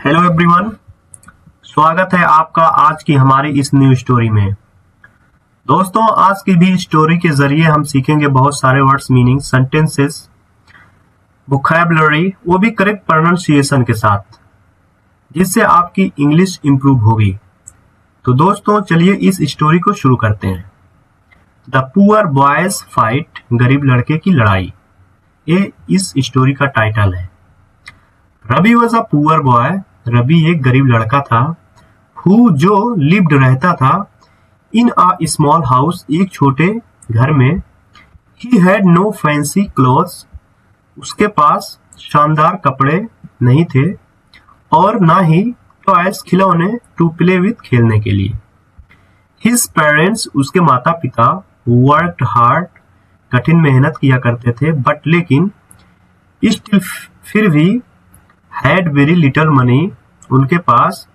Hello everyone, स्वागत है आपका आज की हमारी इस न्यू स्टोरी में। दोस्तों, आज की भी स्टोरी के जरिए हम सीखेंगे बहुत सारे वर्ड्स, मीनिंग, सेंटेंसेस, वोकैबुलरी, वो भी करेक्ट प्रोनाउंसिएशन के साथ, जिससे आपकी इंग्लिश इंप्रूव होगी। तो दोस्तों, चलिए इस स्टोरी को शुरू करते हैं। द पुअर बॉयज फाइट, गरीब लड़के की लड़ाई, ये इस स्टोरी का टाइटल है। Ravi was a poor boy, Ravi एक गरीब लड़का था। हु, जो लिव्ड रहता था इन अ स्मॉल हाउस, एक छोटे घर में। He had no fancy clothes, उसके पास शानदार कपड़े नहीं थे और ना ही टॉयज, खिलौने, टू प्ले विथ, खेलने के लिए। हिज पेरेंट्स, उसके माता पिता, वर्कड हार्ड, कठिन मेहनत किया करते थे, बट लेकिन स्टिल, फिर भी, हैड वेरी लिटिल मनी, उनके पास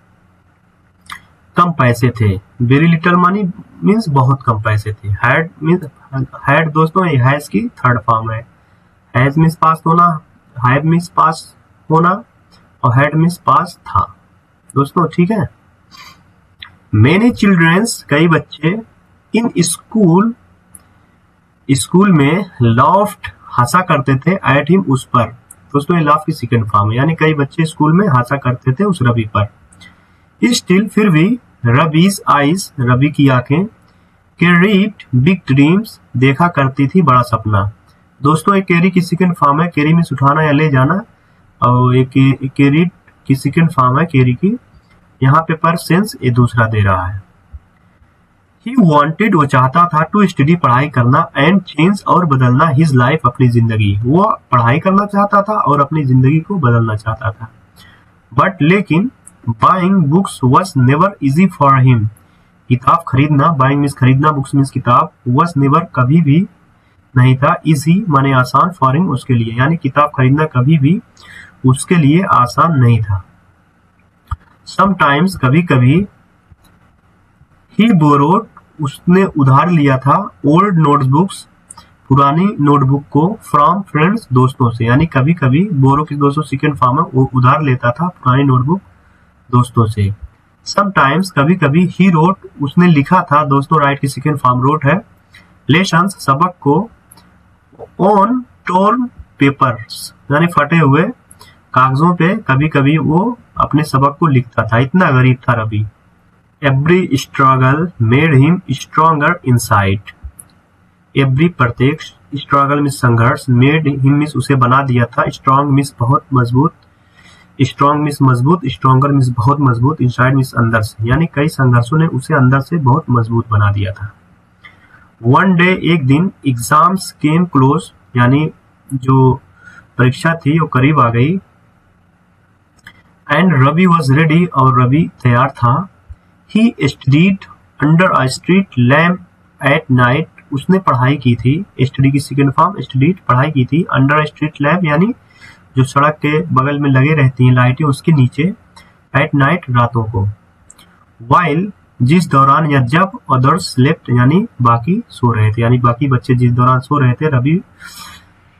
कम पैसे थे। वेरी लिटिल मनी मीन्स बहुत कम पैसे थे। हैड मीन्स, हैड दोस्तों ये हैज की थर्ड फॉर्म है। हैज मीन्स पास होना, हैव मीन्स पास होना और हैड मीन्स पास था दोस्तों, ठीक है। मेनी चिल्ड्रंस, कई बच्चे, इन स्कूल, स्कूल में, लॉफ्ट, हंसा करते थे, एट हिम, उस पर। दोस्तों ये लाफ की सेकंड फॉर्म है, यानी कई बच्चे स्कूल में हंसा करते थे उस रवि पर। स्टिल, फिर भी, रवीज आईज, रवि की आंखें, कैरीड बिग ड्रीम्स, देखा करती थी बड़ा सपना। दोस्तों एक कैरी की सेकंड फॉर्म है, कैरी मीन्स उठाना या ले जाना, और एक कैरीड की सेकंड फॉर्म है कैरी की। यहाँ पे पर सेंस ये दूसरा दे रहा है। ही वांटेड, वो चाहता था, टू स्टडी, पढ़ाई करना, एंड चेंज, और बदलना, हिज लाइफ, अपनी जिंदगी। वो पढ़ाई करना चाहता था और अपनी जिंदगी को बदलना चाहता था। बट लेकिन, buying books was never easy for him, किताब खरीदना, बाइंग मीन्स खरीदना, बुक्स मीन्स किताब, वॉज नेवर, कभी भी नहीं था, इजी माने आसान, फॉर हिम, उसके लिए, यानी किताब खरीदना कभी भी उसके लिए आसान नहीं था। समटाइम्स, कभी कभी, ही बोरोड, उसने उधार लिया था, ओल्ड नोटबुक्स, पुरानी नोटबुक को, फ्रॉम फ्रेंड्स, दोस्तों से, यानी कभी कभी, बोरो की दोस्तों सेकंड फॉर्म है, वो उधार लेता था पुरानी नोटबुक दोस्तों से। समटाइम्स, कभी कभी, ही रोट, उसने लिखा था दोस्तों, राइट की सेकंड फॉर्म रोट है, लेसन्स, सबक को, ऑन टोर्न पेपर्स, यानी फटे हुए कागजों पे कभी कभी वो अपने सबक को लिखता था, इतना गरीब था Ravi. Every struggle made him stronger inside, every, प्रत्येक, स्ट्रगल मीन्स संघर्ष, मेड हिम मीन्स उसे बना दिया था, स्ट्रॉन्ग मीन्स बहुत मजबूत, स्ट्रॉन्ग मीन्स मजबूत, स्ट्रॉन्गर मीन्स बहुत मजबूत, इनसाइड मीन्स अंदर से, यानी कई संघर्षों ने उसे अंदर से बहुत मजबूत बना दिया था। वन डे, एक दिन, एग्जाम्स केम क्लोज, यानी जो परीक्षा थी वो करीब आ गई। एंड रवि वॉज रेडी, और रवि तैयार था। He studied under a street lamp at night, उसने पढ़ाई की थी, स्टडी की सेकंड फॉर्म, स्टडीड, पढ़ाई की थी, अंडर स्ट्रीट लैम्प, यानी जो सड़क के बगल में लगे रहती हैं लाइटें, उसके नीचे, एट नाइट, रातों को। वाइल, जिस दौरान, या जब, अदर्स स्लेप्ट, यानी बाकी सो रहे थे, यानी बाकी बच्चे जिस दौरान सो रहे थे, रवि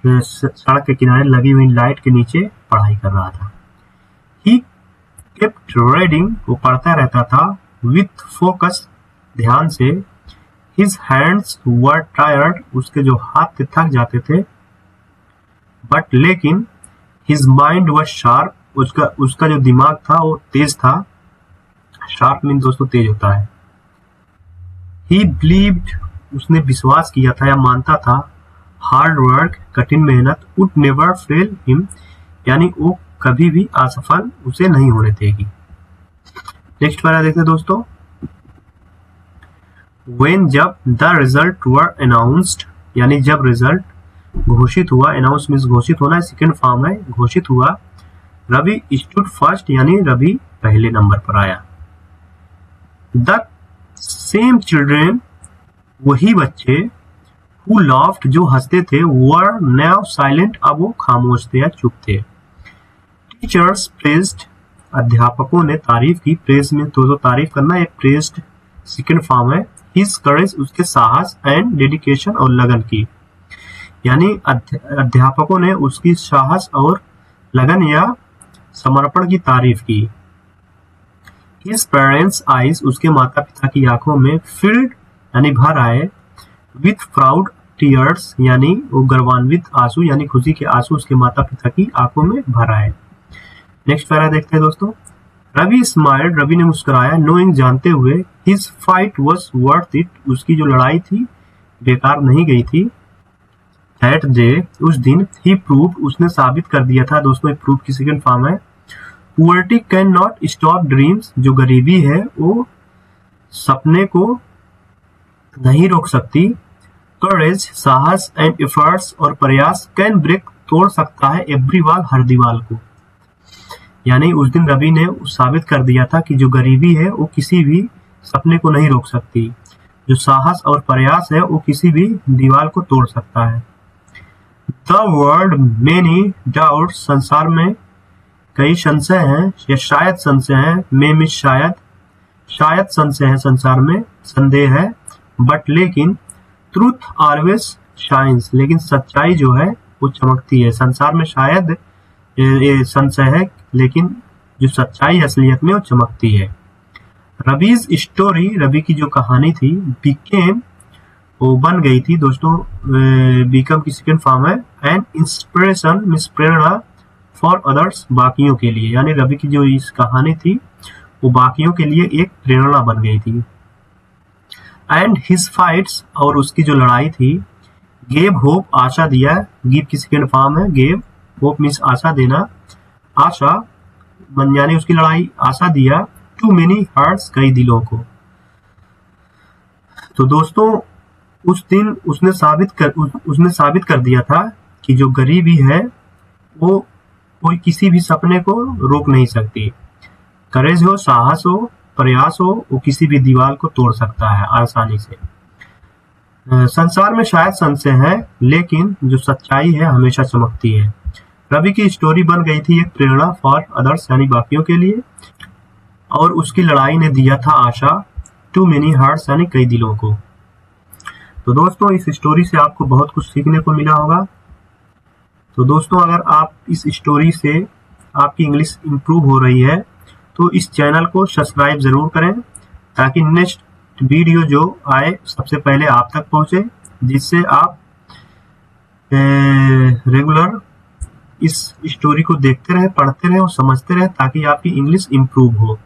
सड़क के किनारे लगी हुई लाइट के नीचे पढ़ाई कर रहा था। ही केप्ट रीडिंग, वो पढ़ता रहता था, विथ फोकस, ध्यान से। हिज हैंड्स वर टायर्ड, उसके जो हाथ थे थक जाते थे। बट लेकिन, हिज माइंड वॉज शार्प, उसका जो दिमाग था वो तेज था। शार्प मीन दोस्तों तेज होता है। ही बिलीव्ड, उसने विश्वास किया था या मानता था, हार्ड वर्क, कठिन मेहनत, वुड नेवर फेल हिम, यानी वो कभी भी असफल उसे नहीं होने देगी। नेक्स्ट पैरा देखते हैं दोस्तों। When, जब, द रिजल्ट वर अनाउंस्ड, यानी जब रिजल्ट घोषित हुआ, अनाउंस मीन्स घोषित होना, सेकंड फॉर्म है, घोषित हुआ। रवि स्टूड फर्स्ट, यानी रवि पहले नंबर पर आया। द सेम चिल्ड्रेन, वही बच्चे, हु लाफ्ड, जो हंसते थे, वर नाउ साइलेंट, अब वो खामोश थे या चुप थे। टीचर्स प्रेज्ड, अध्यापकों ने तारीफ की, प्रेज में तो तारीफ करना, एक प्रेज्ड सेकंड फॉर्म है। हिज करेज, उसके साहस, एंड डेडिकेशन, और लगन की, यानी अध्यापकों ने उसकी साहस और लगन या समर्पण की तारीफ की। हिज पेरेंट्स आईज, उसके माता पिता की आंखों में, फिल्ड यानी भर आए, विथ प्राउड टीयर्स यानी वो गर्वान्वित आंसू यानी खुशी के आंसू उसके माता पिता की आंखों में भर आए। नेक्स्ट पैरा देखते हैं दोस्तों। रवि स्माइल्ड, रवि ने मुस्कुराया, नोइंग जानते हुए, his fight was worth it, उसकी जो लड़ाई थी बेकार नहीं गई थी। दैट डे, उस दिन, ही प्रूव्ड, उसने साबित कर दिया था। दोस्तों प्रूव की सेकंड फॉर्म है। Poverty can not stop dreams, जो गरीबी है वो सपने को नहीं रोक सकती। करेज, साहस, एंड एफर्ट्स, और प्रयास, कैन ब्रेक, तोड़ सकता है, एवरी वॉल, हर दीवार को। यानी उस दिन रवि ने साबित कर दिया था कि जो गरीबी है वो किसी भी सपने को नहीं रोक सकती, जो साहस और प्रयास है वो किसी भी दीवार को तोड़ सकता है। द वर्ल्ड मेनी डाउट्स, संसार में कई संशय हैं या शायद संशय हैं। में शायद संशय है, संसार में संदेह है। बट लेकिन, ट्रूथ ऑलवेज शाइन्स, लेकिन सच्चाई जो है वो चमकती है। संसार में शायद ये संशय है लेकिन जो सच्चाई असलियत में वो चमकती है। रवीज स्टोरी, रवि की जो कहानी थी, बिकेम, वो बन गई थी। दोस्तों बिकम की सेकंड फॉर्म है। And inspiration, means Prerna, for others, बाकियों के लिए। यानी रवि की जो इस कहानी थी वो बाकियों के लिए एक प्रेरणा बन गई थी। एंड हिज फाइट्स, और उसकी जो लड़ाई थी, गेव होप, आशा दिया। गिव की सेकंड फॉर्म है गेव, होप मीन्स आशा देना, आशा यानी उसकी लड़ाई आशा दिया, टू मेनी हार्ट्स, कई दिलों को। तो दोस्तों उस दिन उसने साबित कर दिया था कि जो गरीबी है वो कोई किसी भी सपने को रोक नहीं सकती। करेज हो, साहस हो, प्रयास हो, वो किसी भी दीवार को तोड़ सकता है आसानी से। संसार में शायद संशय है लेकिन जो सच्चाई है हमेशा चमकती है। रवि की स्टोरी बन गई थी एक प्रेरणा फॉर अदर्स यानी बाकियों के लिए, और उसकी लड़ाई ने दिया था आशा, टू मेनी हार्ट्स यानी कई दिलों को। तो दोस्तों इस स्टोरी से आपको बहुत कुछ सीखने को मिला होगा। तो दोस्तों अगर आप इस स्टोरी से आपकी इंग्लिश इंप्रूव हो रही है तो इस चैनल को सब्सक्राइब जरूर करें ताकि नेक्स्ट वीडियो जो आए सबसे पहले आप तक पहुंचे, जिससे आप रेगुलर इस स्टोरी को देखते रहें, पढ़ते रहें और समझते रहें ताकि आपकी इंग्लिश इंप्रूव हो।